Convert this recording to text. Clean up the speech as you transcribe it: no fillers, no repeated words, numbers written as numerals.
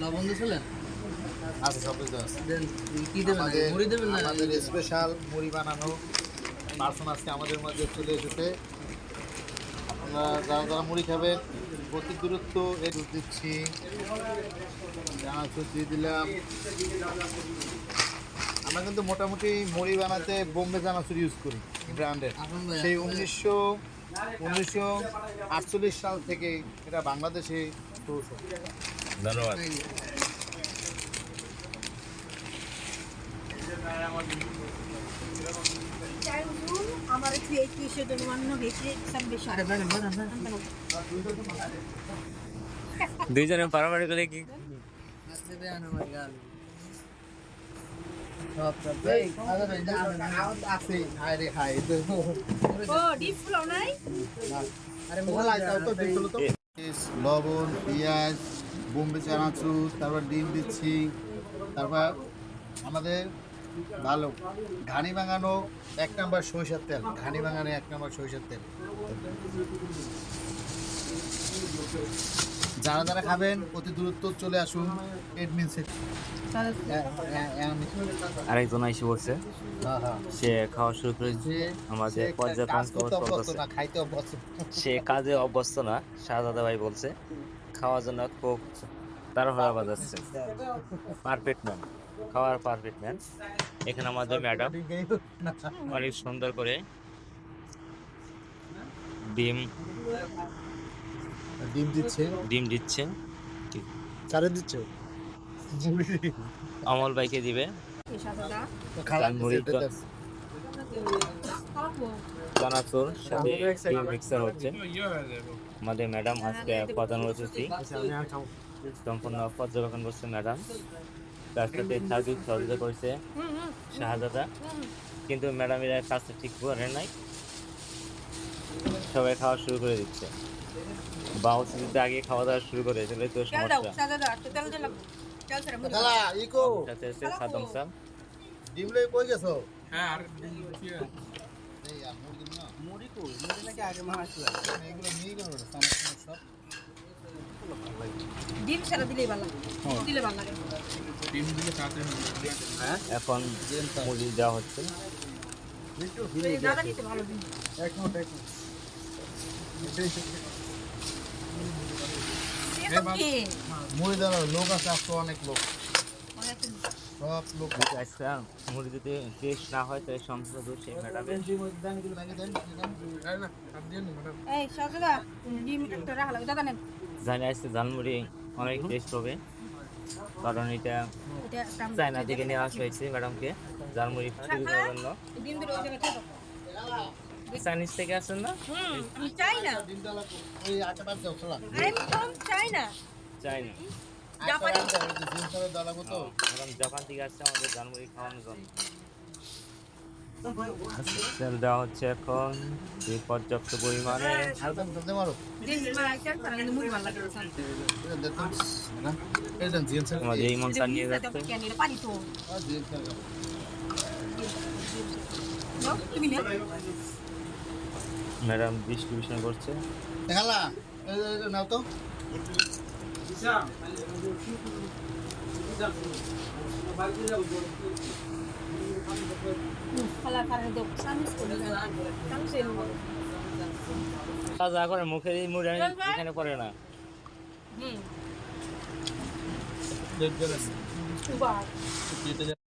লবণ দিয়েছিলেন? আচ্ছা, সব কিছু আছে। কি দেবেন? মুড়ি দেবেন না? আমাদের স্পেশাল মুড়ি বানানো পার্সন আজকে আমাদের মধ্যে চলে এসেছে। আপনারা যারা মুড়ি খাবেন প্রতি দূরত্ব এই দুধ দিচ্ছি, চানাচুর দিয়ে দিলাম। আমরা কিন্তু মোটামুটি মুড়ি বানাতে বোম্বে চানাচুর ইউজ করি ব্র্যান্ডের। সেই 1948 সাল থেকে এটা বাংলাদেশে পৌঁছে। ধন্যবাদ। দুইজনে পারাপারি করে কি লবণ, পেঁয়াজ, বোম্বে চানাচুর, তারপর ডিম দিচ্ছি, তারপর আমাদের ভালো ঘানি ভাঙানো 1 নাম্বার সরিষার তেল, ঘানি ভাঙানো 1 নাম্বার সরিষার তেল। যারা যারা খাবেন অতি দূরত্ব চলে আসুন এডমিনসে। আরেকজন এসে বলছে সে খাওয়া শুরু করেছে আমাদের খাইতে অভ্যস্ত। সে কাজে অভ্যস্ত না। শাহজাদা ভাই বলছে খাওয়ার জন্য খুব তাড়াহুড়া বাজাচ্ছে। পারফেক্ট ম্যান, খাওয়ার পারফেক্ট ম্যান। এখানে আমাদের ম্যাডাম অনেক সুন্দর করে ডিম দিচ্ছে। কারে দিচ্ছে? অমল ভাইকে দিবে। চানাচুর সাথে ডিম মিক্সার হচ্ছে। আমাদের ম্যাডাম আজকে প্রধান অতিথি, সম্পূর্ণ পর্যবেক্ষণ করছে ম্যাডাম। তার সাথে সার্বিক সহযোগিতা করেছে শাহজাদা। কিন্তু ম্যাডাম এরা কাজটা ঠিক করে নাই, সবাই খাওয়া শুরু করে দিচ্ছে। বা অতিথিতে আগে খাওয়া দাওয়া শুরু করে দিলে তো সমস্যা। সাদম সাল ডিম লই কই গেছো? হ্যাঁ, আর এই আর মুড়ি না, মুড়ি কই? মুড়ি নাকি আগে মাহাসলা। এগুলো নিয়ে গেল সামনে সব। ডিম ছাড়া দিলেই ভালো লাগে। দিলে ভালো লাগে। ডিম দিলে সাথে হ্যাঁ, এখন মুড়ি দেওয়া হচ্ছে। দাদা দিতে ভালো ডিম। এক মিনিট। মুড়ি দেওয়ার লোক আছে, আজকে অনেক লোক, সব লোক। আচ্ছা, মুড়ি যদি টেস্ট না হয় তাহলে সমস্যা দূর সেই ম্যাডাম। এই সকালে ডিম একটা রাখা লাগে দাদা নেন। জানি আসছে ঝালমুড়ি অনেক টেস্ট হবে, কারণ এটা চায়না থেকে নিয়ে আসা হয়েছে ম্যাডামকে ঝালমুড়ি তৈরি করার জন্য। ডিম দিলে ওই জায়গায় খেয়ে চাইনিজ থেকে আসেন না? আমি চাই না। ওই আটাবার দাও চলা। আমি কম চাই না। চাই না। জাপানি ম্যাডাম জাপান থেকে আসছে আমাদের ঝালমুড়ি খাওয়ানোর জন্য। তেল দেওয়া হচ্ছে এখন পর্যাপ্ত পরিমাণে। আলবাম দিতে পারো। দেখি মা আইসার পারে কিন্তু মুড়ি ভালো লাগে দেখুন না এই দেন জিএন স্যার। আমাদের এই মনটা নিয়ে যাচ্ছে। কেন এটা পানি তো জিএন স্যার নাও তুমি নে। ম্যাডাম ডিস্ট্রিবিউশন করছে। দেখালা এই নাও তো। খালা খালা দাও সামিস করে দাও সামিস এর মধ্যে কাজা করে মুখের এই মুড়ি এখানে পড়ে না। হুম দেখ গেছে সুবা